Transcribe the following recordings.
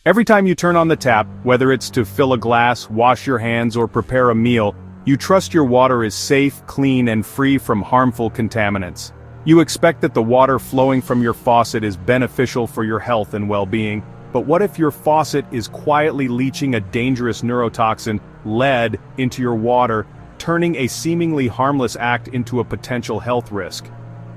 Every time you turn on the tap, whether it's to fill a glass, wash your hands, or prepare a meal, you trust your water is safe, clean, and free from harmful contaminants. You expect that the water flowing from your faucet is beneficial for your health and well-being, but what if your faucet is quietly leaching a dangerous neurotoxin, lead, into your water, turning a seemingly harmless act into a potential health risk?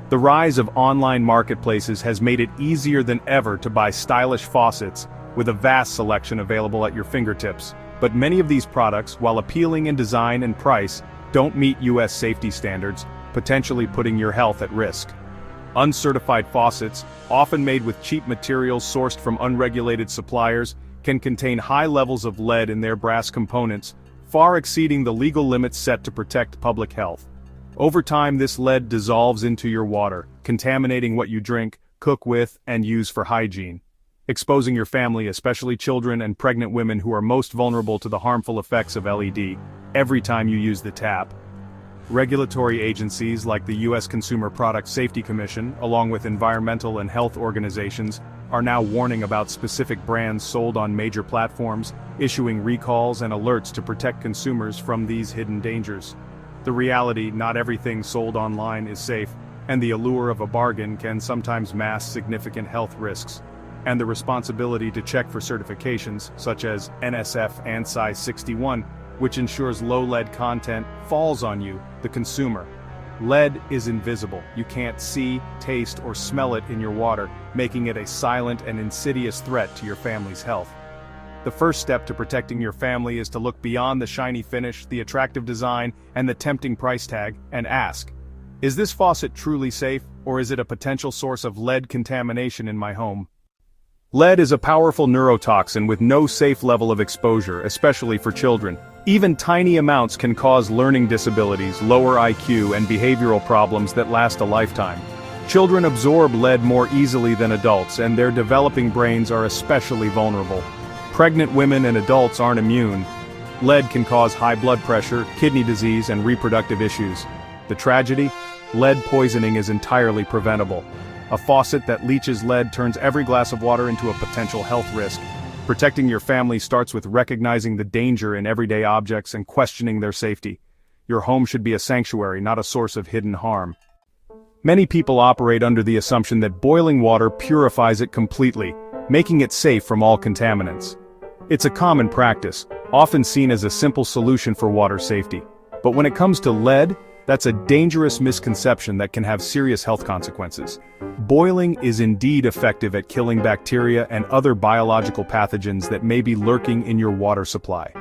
The rise of online marketplaces has made it easier than ever to buy stylish faucets, with a vast selection available at your fingertips. But many of these products, while appealing in design and price, don't meet US safety standards, potentially putting your health at risk. Uncertified faucets, often made with cheap materials sourced from unregulated suppliers, can contain high levels of lead in their brass components, far exceeding the legal limits set to protect public health. Over time, this lead dissolves into your water, contaminating what you drink, cook with, and use for hygiene, exposing your family, especially children and pregnant women who are most vulnerable to the harmful effects of LED, every time you use the tap. Regulatory agencies like the U.S. Consumer Product Safety Commission, along with environmental and health organizations, are now warning about specific brands sold on major platforms, issuing recalls and alerts to protect consumers from these hidden dangers. The reality, not everything sold online is safe, and the allure of a bargain can sometimes mask significant health risks. And the responsibility to check for certifications, such as NSF ANSI 61, which ensures low lead content, falls on you, the consumer. Lead is invisible. You can't see, taste, or smell it in your water, making it a silent and insidious threat to your family's health. The first step to protecting your family is to look beyond the shiny finish, the attractive design, and the tempting price tag, and ask, is this faucet truly safe, or is it a potential source of lead contamination in my home? Lead is a powerful neurotoxin with no safe level of exposure, especially for children. Even tiny amounts can cause learning disabilities, lower IQ, and behavioral problems that last a lifetime. Children absorb lead more easily than adults, and their developing brains are especially vulnerable. Pregnant women and adults aren't immune. Lead can cause high blood pressure, kidney disease, and reproductive issues. The tragedy? Lead poisoning is entirely preventable. A faucet that leaches lead turns every glass of water into a potential health risk. Protecting your family starts with recognizing the danger in everyday objects and questioning their safety. Your home should be a sanctuary, not a source of hidden harm. Many people operate under the assumption that boiling water purifies it completely, making it safe from all contaminants. It's a common practice, often seen as a simple solution for water safety. But when it comes to lead, that's a dangerous misconception that can have serious health consequences. Boiling is indeed effective at killing bacteria and other biological pathogens that may be lurking in your water supply.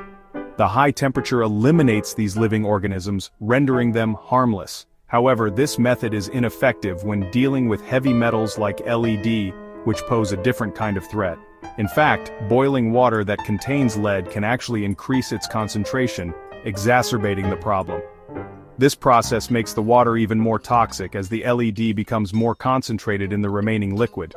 The high temperature eliminates these living organisms, rendering them harmless. However, this method is ineffective when dealing with heavy metals like LED, which pose a different kind of threat. In fact, boiling water that contains lead can actually increase its concentration, exacerbating the problem. This process makes the water even more toxic as the LED becomes more concentrated in the remaining liquid.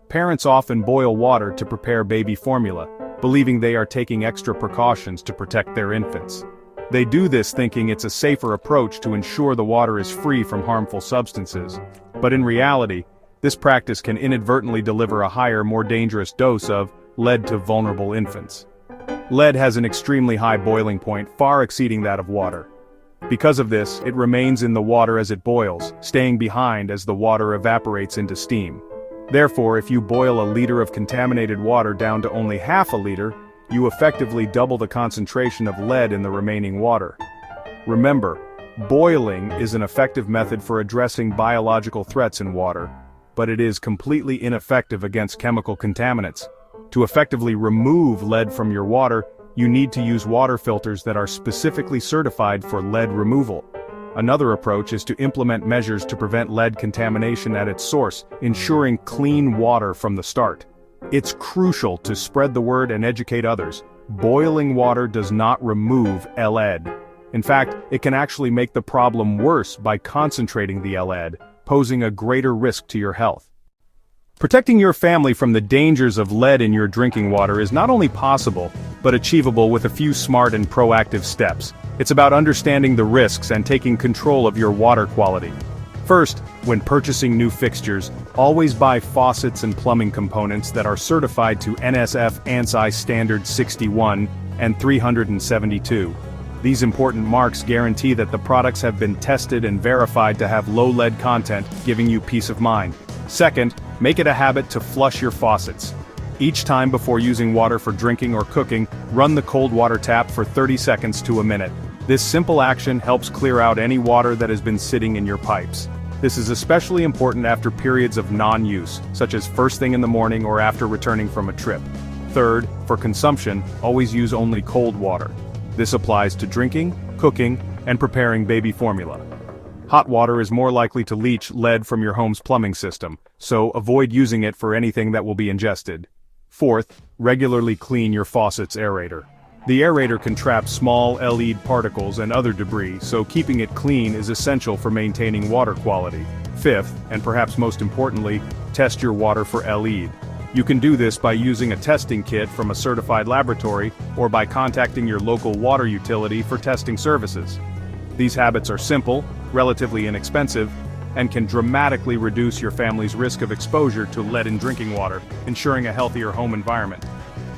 Parents often boil water to prepare baby formula, believing they are taking extra precautions to protect their infants. They do this thinking it's a safer approach to ensure the water is free from harmful substances. But in reality, this practice can inadvertently deliver a higher, more dangerous dose of lead to vulnerable infants. Lead has an extremely high boiling point, far exceeding that of water. Because of this, it remains in the water as it boils, staying behind as the water evaporates into steam. Therefore, if you boil a liter of contaminated water down to only half a liter, you effectively double the concentration of lead in the remaining water. Remember, boiling is an effective method for addressing biological threats in water, but it is completely ineffective against chemical contaminants. To effectively remove lead from your water, you need to use water filters that are specifically certified for lead removal. Another approach is to implement measures to prevent lead contamination at its source, ensuring clean water from the start. It's crucial to spread the word and educate others. Boiling water does not remove lead. In fact, it can actually make the problem worse by concentrating the lead, posing a greater risk to your health. Protecting your family from the dangers of lead in your drinking water is not only possible, but achievable with a few smart and proactive steps. It's about understanding the risks and taking control of your water quality. First, when purchasing new fixtures, always buy faucets and plumbing components that are certified to NSF ANSI Standard 61 and 372. These important marks guarantee that the products have been tested and verified to have low lead content, giving you peace of mind. Second, make it a habit to flush your faucets. Each time before using water for drinking or cooking, run the cold water tap for 30 seconds to a minute. This simple action helps clear out any water that has been sitting in your pipes. This is especially important after periods of non-use, such as first thing in the morning or after returning from a trip. Third, for consumption, always use only cold water. This applies to drinking, cooking, and preparing baby formula. Hot water is more likely to leach lead from your home's plumbing system, so avoid using it for anything that will be ingested. Fourth, regularly clean your faucet's aerator. The aerator can trap small lead particles and other debris, so keeping it clean is essential for maintaining water quality. Fifth, and perhaps most importantly, test your water for lead. You can do this by using a testing kit from a certified laboratory or by contacting your local water utility for testing services. These habits are simple, relatively inexpensive, and can dramatically reduce your family's risk of exposure to lead in drinking water, ensuring a healthier home environment.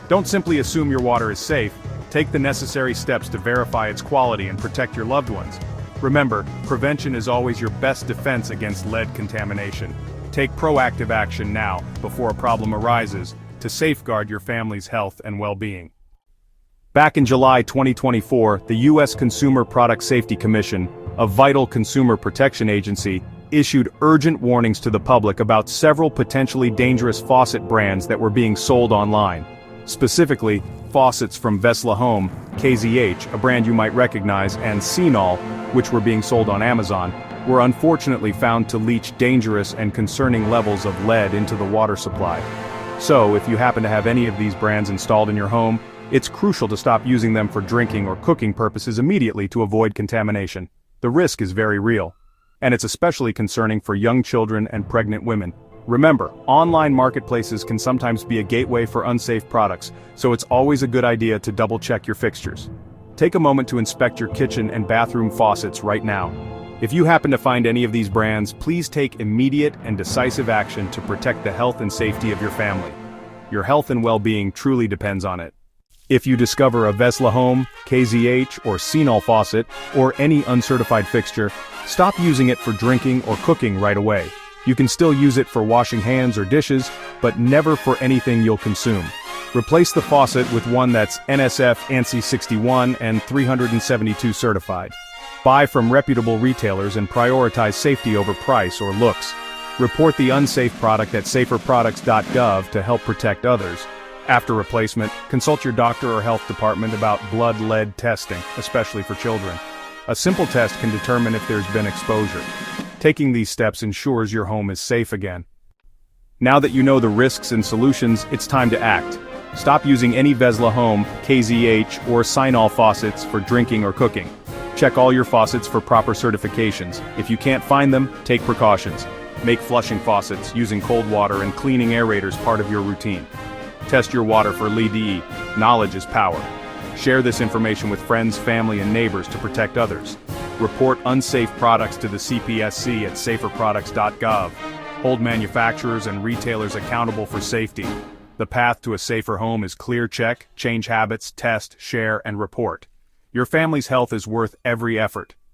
Don't simply assume your water is safe. Take the necessary steps to verify its quality and protect your loved ones. Remember, prevention is always your best defense against lead contamination. Take proactive action now, before a problem arises, to safeguard your family's health and well-being. Back in July 2024, the U.S. Consumer Product Safety Commission, a vital consumer protection agency, issued urgent warnings to the public about several potentially dangerous faucet brands that were being sold online. Specifically, faucets from Vesla Home, KZH, a brand you might recognize, and Senol, which were being sold on Amazon, were unfortunately found to leach dangerous and concerning levels of lead into the water supply. So, if you happen to have any of these brands installed in your home, it's crucial to stop using them for drinking or cooking purposes immediately to avoid contamination. The risk is very real. And it's especially concerning for young children and pregnant women. Remember, online marketplaces can sometimes be a gateway for unsafe products, so it's always a good idea to double-check your fixtures. Take a moment to inspect your kitchen and bathroom faucets right now. If you happen to find any of these brands, please take immediate and decisive action to protect the health and safety of your family. Your health and well-being truly depends on it. If you discover a Vesla Home, KZH, or Senol faucet, or any uncertified fixture, stop using it for drinking or cooking right away. You can still use it for washing hands or dishes, but never for anything you'll consume. Replace the faucet with one that's NSF ANSI 61 and 372 certified. Buy from reputable retailers and prioritize safety over price or looks. Report the unsafe product at saferproducts.gov to help protect others. After replacement, consult your doctor or health department about blood lead testing, especially for children. A simple test can determine if there's been exposure. Taking these steps ensures your home is safe again. Now that you know the risks and solutions, it's time to act. Stop using any Vesla Home, KZH, or Senol faucets for drinking or cooking. Check all your faucets for proper certifications. If you can't find them, take precautions. Make flushing faucets, using cold water, and cleaning aerators part of your routine. Test your water for lead. Knowledge is power. Share this information with friends, family, and neighbors to protect others. Report unsafe products to the CPSC at saferproducts.gov. Hold manufacturers and retailers accountable for safety. The path to a safer home is clear: check, change habits, test, share, and report. Your family's health is worth every effort.